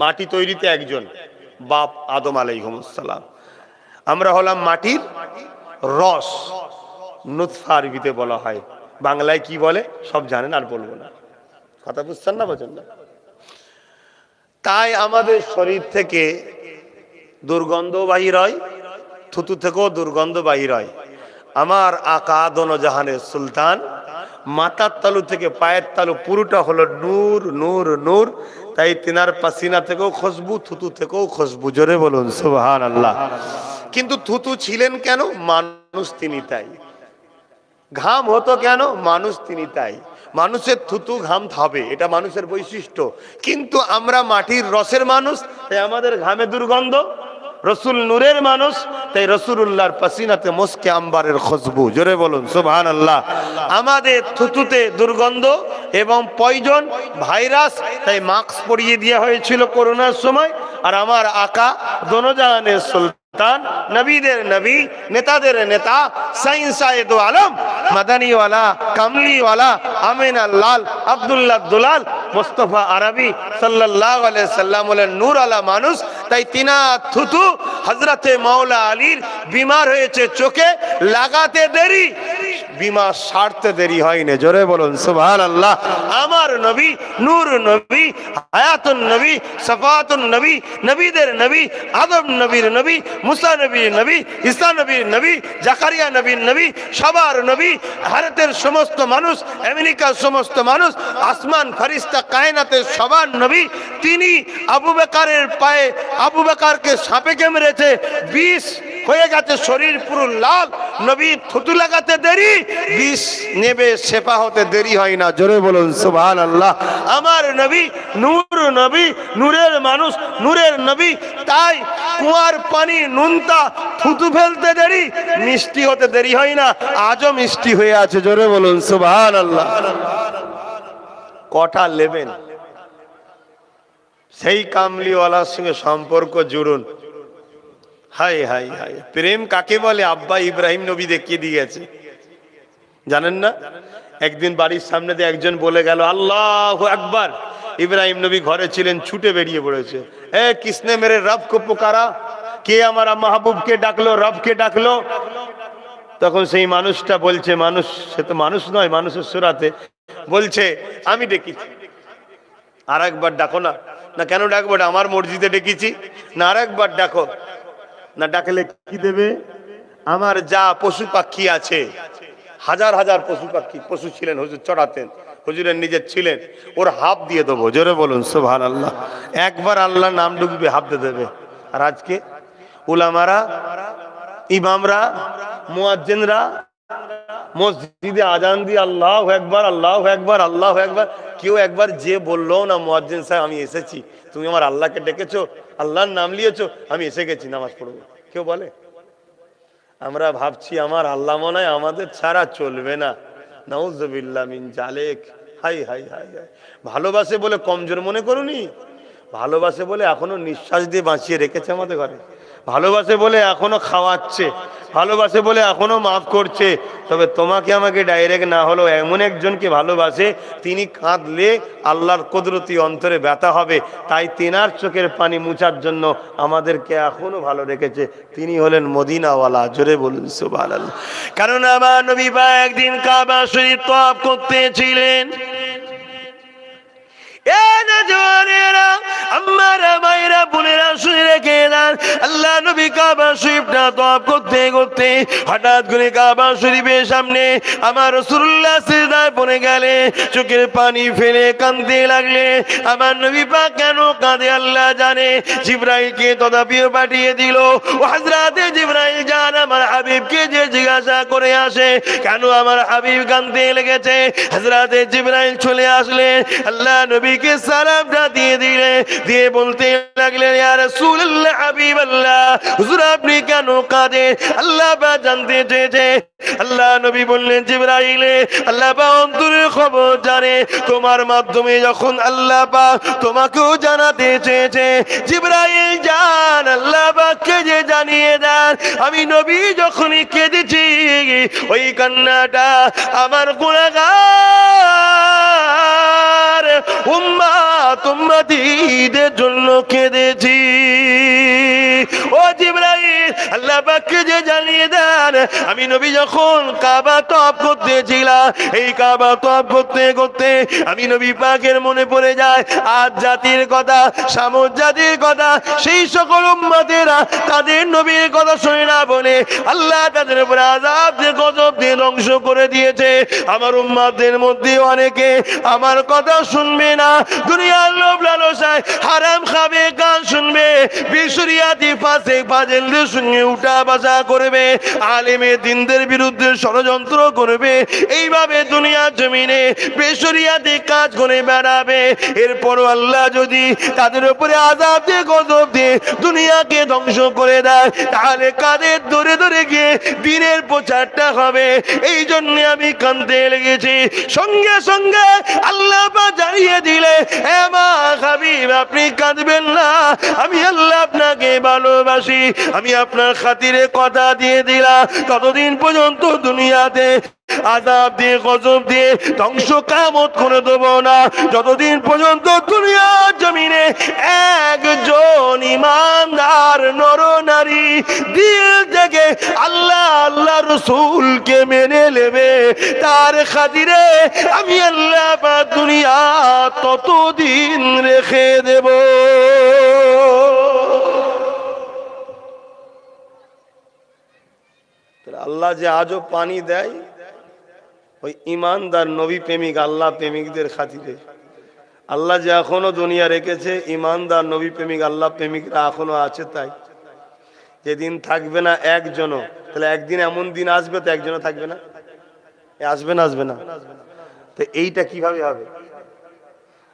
মাটি তৈরিতে একজন, বাপ আদম আলাইহিস সালাম। আমরা হলাম মাটির রস, নুতফা আরবিতে বলা হয়। বাংলায় কি বলে সব জানেন, আর বলবো না। কথা বুঝছেন না? বোঝেন না? তাই আমাদের শরীর থেকে দুর্গন্ধ বাহির হয়, থুতু থেকেও দুর্গন্ধ বাহির হয়। আমার আকা দোনো জাহানের সুলতান, মাথার তালু থেকে পায়ের তালু পুরোটা হলো নূর নূর নূর। তাই তিনার পাসিনা থেকেও খুশবু, থুতু থেকেও খুশবু, জোরে বলুন সুবহানাল্লাহ। কিন্তু থুতু ছিলেন কেন? মানুষ তিনি তাই। ঘাম হতো কেন? মানুষ তিনি তাই। মানুষের থুতু ঘাম হবে, এটা মানুষের বৈশিষ্ট্য। কিন্তু আমরা মাটির রসের মানুষ, তাই আমাদের ঘামে দুর্গন্ধ। রসুল নূরের মানুষ, তাই রসুলুল্লাহর পাসিনাতে মুস্কে আম্বারের খুশবু, জোরে বলুন সুবহানাল্লাহ। আমাদের থুতুতে দুর্গন্ধ এবং পয়জন, ভাইরাস, তাই মাস্ক পরিয়ে দেওয়া হয়েছিল করোনার সময়। আর আমার আকা দোনো জাহানের সুলতান, নবীদের নবী, নেতাদের নেতা, সাইন্সায়ে দো আলম, মাদানীওয়ালা, কামলিওয়ালা, আমিনা লাল, আব্দুল্লাহ দুলাল, মুস্তাফা আরবি সাল্লাল্লাহু আলাইহি সাল্লাম হলেন নূর আলা মানুষ। তাই তিনা থুতু হযরতে মাওলা আলীর বিমার হয়েছে চোখে, লাগাতে দেরি, বিমার সারতে দেরি হয়নি, জোরে বলুন সুবহানাল্লাহ। আমার নবী নূর নবী, হায়াতুন নবী, সাফাতুন নবী, নবীদের নবী, আদম নবীর নবী, মুসা নবীর নবী, ঈসা নবীর নবী, জাকারিয়া নবীর নবী, সবার নবী, ভারতের সমস্ত মানুষ, আমেরিকার সমস্ত মানুষ, আসমান ফেরেশতা কায়নাতের সবার নবী। তিনি আবু বকরের পায়ে, আবু বকরকে সাপে কামড়েছে, বিষ হয়ে গেছে, শরীর পুরো লাল। নবী থুতু লাগাতে দেরি, বিষ নেবে শেফা হতে দেরি হয় না, জোরে বলুন সুবহানাল্লাহ। আমার নবী নূর নবী, নূরের মানুষ, নূরের নবী। তাই কুয়ার পানি নুনতা, থুতু ফেলতে দেরি, মিষ্টি হতে দেরি হয় না, আজও মিষ্টি হয়ে আছে, জোরে বলুন সুবহানাল্লাহ। কটা নেবেন? সেই কামলিওয়ালার সঙ্গে সম্পর্ক জুড়ুন। হাই হাই হাই, প্রেম কাকে বলে? আব্বা ইব্রাহিম নবী দেখিয়ে দিয়েছে, জানেন না? একদিন বাড়ির সামনে দিয়ে একজন বলে গেল আল্লাহু আকবার। ইব্রাহিম নবী ঘরে ছিলেন, ছুটে বেরিয়ে পড়েছে। এ কিসনে মেরে রব কো পুকারা? কে আমার মাহবুবকে ডাকলো, রবকে ডাকলো? তখন সেই মানুষটা বলছে, মানুষ, সে তো মানুষ নয়, মানুষের সুরাতে বলছে আমি ডেকেছি। আর একবার ডাকো না। না কেন ডাকবো? আমার মসজিদে ডেকেছি। না আর একবার ডাকো। না ডাকলে কি দেবে? আমার যা পশু পাখি আছে, হাজার হাজার পশু পাখি, পশু ছিলেন, হুজুর চড়াতেন, হুজুরের নিজের ছিলেন, ওর হাফ দিয়ে দেবো, জোরে বলুন সুবহানাল্লাহ। একবার আল্লাহ নাম ডুববে, হাফ দিয়ে দেবে। আর আজকে উলামারা, ইমামরা, মুয়াজ্জিনরা মসজিদে আজান দিয়ে আল্লাহু আকবার, আল্লাহু আকবার, আল্লাহু আকবার। কেউ একবার যে বললো না মুয়াজ্জিন সাহেব আমি এসেছি, তুমি আমার আল্লাহকে ডেকেছো, আল্লাহর নাম নিয়েছো, আমি এসে গেছি নামাজ পড়বো? কেউ বলে? আমরা ভাবছি আমার আল্লাহ মনে হয় আমাদের ছাড়া চলবে না। নাউযুবিল্লাহ মিন জালিক। হাই হাই হাই হাই। ভালোবাসে বলে কমজোর মনে করুনি, ভালোবাসে বলে এখনো নিঃশ্বাস দিয়ে বাঁচিয়ে রেখেছে আমাদের ঘরে, ভালোবাসে বলে এখনো খাওয়াচ্ছে, ভালোবাসে বলে এখনো মাফ করছে। তবে তোমাকে আমাকে ডাইরেক্ট না হলেও এমন একজনকে ভালোবাসে, তিনি কাঁদলে আল্লাহর কুদরতি অন্তরে ব্যথা হবে, তাই তেনার চোখের পানি মুছার জন্য আমাদেরকে এখনো ভালো রেখেছে। তিনি হলেন মদিনাওয়ালা। জোরে বলুন সুবহানাল্লাহ। কারণ আমার নবী পাক একদিন কাবা শরীফ তওয়াফ করতেছিলেন। আল্লাহ নবী কাবা শরীফটা তওয়াফ করতে করতে হঠাৎ করে কাবা শরীফের সামনে আমার রাসূলুল্লাহ সিজদায় পড়ে গেলে, চোখের পানি ফেলে কাঁদতে লাগলে। আমার নবী পাক কেন কাঁদে আল্লাহ জানে। জিবরাইলকে তদাপিও পাঠিয়ে দিল। ও হযরতে জিবরাইল যান আমার হাবিবকে যে জিজ্ঞাসা করে আসে কেন আমার হাবিব কাঁদতে লেগেছে। হযরতে জিবরাইল চলে আসলেন, আল্লাহ নবীকে সালামটা দিয়ে দিলে, দিয়ে বলতে লাগলেন, ইয়া রাসূলুল্লাহ হাবিবাল্লাহ, হুজুর আপনি কেন কাঁদেন? আল্লাহ পাক জানতে চেয়েছে। আল্লাহ নবী বললেন, জিবরাইলে আল্লাহ পাক অন্তরের খবর জানে, তোমার মাধ্যমে যখন আল্লাহ পাক তোমাকেও জানাতে চেয়েছে। জিবরাইল যান আল্লাহ পাককে যে জানিয়ে দেন আমি নবী যখনই কেঁদেছি ওই কান্নাটা আমার গুনাহগার উম্মত উম্মতীদের জন্য কেঁদেছি। ও জিবরাইল আল্লাহ পাককে যে জানিয়ে দেন আমি নবী যখন কাবা তওয়াফ করতেছিলাম, এই কাবা তওয়াফ করতে করতে আমি নবী পাকের মনে পড়ে যায় আদ জাতির কথা, সামুদ জাতির কথা। সেই সকল উম্মতেরা তাদের নবীর কথা শুনে না বলে আল্লাহ তাদের উপরে আযাব দিয়ে গজব দিয়ে ধ্বংস করে দিয়েছে। আমার উম্মতের মধ্যে অনেকে আমার কথা শুনবে না, দুনিয়ার লোভ লালসায় হারাম খাবে, গান শুনবে, বিশরিয়াতি ফাসিক ফাজিলদের সঙ্গে উঠা বসা করবে, আলেমে দ্বীনদের বিরুদ্ধে ষড়যন্ত্র করবে, এইভাবে দুনিয়ার জমিনে বেশরিয়াতি কাজ করে বেড়াবে। এরপরও আল্লাহ যদি তাদের উপরে আযাব দিয়ে গজব দিয়ে দুনিয়াকে ধ্বংস করে দেয়, তাহলে কাদের ধরে ধরে গিয়ে দিনের প্রচারটা হবে। এই জন্য আমি কাঁদতে লেগেছি। সঙ্গে সঙ্গে আল্লাহ পাক জানিয়ে দিলে, হে মা হাবিব আপনি কাঁদবেন না, আমি আল্লাহ আপনাকে ভালোবাসি, আমি আপনার খাতিরে কথা দিয়ে দিলাম ততদিন পর্যন্ত দুনিয়াতে আযাব দিয়ে গজব দিয়ে ধ্বংস কিয়ামত করে দেব না, যতদিন পর্যন্ত দুনিয়ার জমিনে একজন ঈমানদার নর নারী দিল থেকে আল্লাহ আল্লাহ রাসূলকে মেনে নেবে, তার খাতিরে আমি আল্লাহ পাক দুনিয়া ততদিন রেখে দেব। আল্লাহ যে আজও পানি দেয় ওই ঈমানদার নবী প্রেমিক আল্লাহ প্রেমিকদের খাতিরে। আল্লাহ যে এখনো দুনিয়া রেখেছে ঈমানদার নবী প্রেমিক আল্লাহ প্রেমিকরা এখনো আছে। তাই যেদিন থাকবে না একজনও, তাহলে একদিন এমন দিন আসবে তো একজনও থাকবে না। আসবে না? আসবে না? তো এইটা কিভাবে হবে?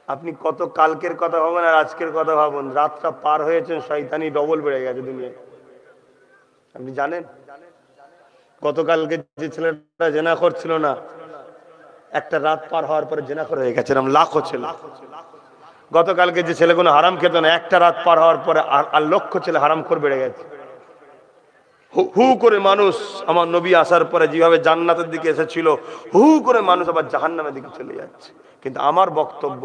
আপনি কত কালকের কথা ভাবেন আর আজকের কথা ভাবুন। রাতটা পার হয়েছে, শয়তানি ডবল বেড়ে গেছে দুনিয়ায়। আপনি জানেন গতকালকে যে ছেলেটা জেনাখোর ছিল না, একটা রাত পার হওয়ার পরে জেনাখোর হয়ে গেছে এরকম লাখো ছেলে। গতকালকে যে ছেলেগুলো হারাম খেত না, একটা রাত পার হওয়ার পরে আর লক্ষ ছেলে হারামখোর বেড়ে গেছে। হু করে মানুষ আমার নবী আসার পরে যেভাবে জান্নাতের দিকে এসেছিল, হু করে মানুষ আবার জাহান্নামের দিকে চলে যাচ্ছে। কিন্তু আমার বক্তব্য,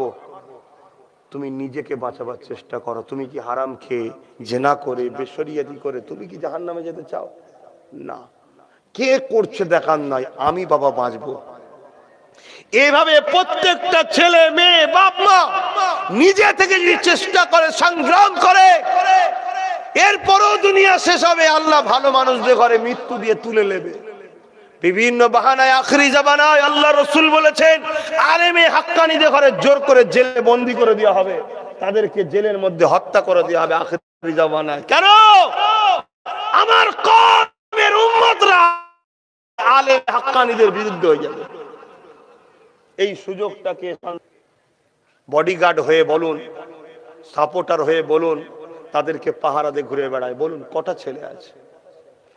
তুমি নিজেকে বাঁচাবার চেষ্টা করো। তুমি কি হারাম খেয়ে জেনা করে বেশরিয়াতি করে তুমি কি জাহান্নামে যেতে চাও? না, কে করছে দেখার নয়, আমি বাবা বাঁচবো। এভাবে প্রত্যেকটা ছেলে মেয়ে বাপ মা নিজে থেকে যদি চেষ্টা করে, সংগ্রাম করে, এরপরও দুনিয়া শেষ হবে, আল্লাহ ভালো মানুষদের ঘরে মৃত্যু দিয়ে তুলে নেবে। বিভিন্ন বাহানায় আখরি জামানায় আল্লাহ রাসূল বলেছেন আলেমে হাক্কানীদের ঘরে জোর করে জেলে বন্দী করে দেওয়া হবে, তাদেরকে জেলের মধ্যে হত্যা করে দেওয়া হবে আখরি জামানায়। কেন? আমার কওমের উম্মতরা আলেমে হাক্কানীদের বিরুদ্ধে হয়ে যাবে। এই সুযোগটাকে বডিগার্ড হয়ে বলুন, সাপোর্টার হয়ে বলুন, তাদেরকে পাহারা দিয়ে ঘুরে বেড়ায়, বলুন কটা ছেলে আছে।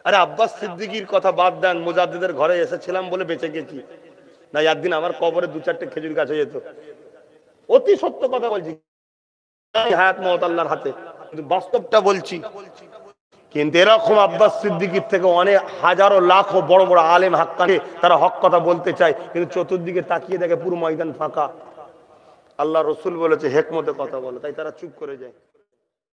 আরে আব্বাস সিদ্দিকীর কথা বাদ দেন, মুজাদ্দিদের ঘরে এসেছিলাম বলে বেঁচে গেছি, না একদিন আমার কবরে 2-4টে খেজুর গাছ হয়ে যেত। অতি সত্য কথা বলছি, হায়াত মওত আল্লাহর হাতে, কিন্তু বাস্তবটা বলছি। কিন্তু এরকম আব্বাস সিদ্দিকীর থেকে অনেক হাজারো লাখো বড় বড় আলেম হাক্কানি তারা হক কথা বলতে চায়, কিন্তু চতুর্দিকে তাকিয়ে দেখে পুরো ময়দান ফাঁকা। আল্লাহ রসুল বলেছে হেকমতে কথা বলো, তাই তারা চুপ করে যায়।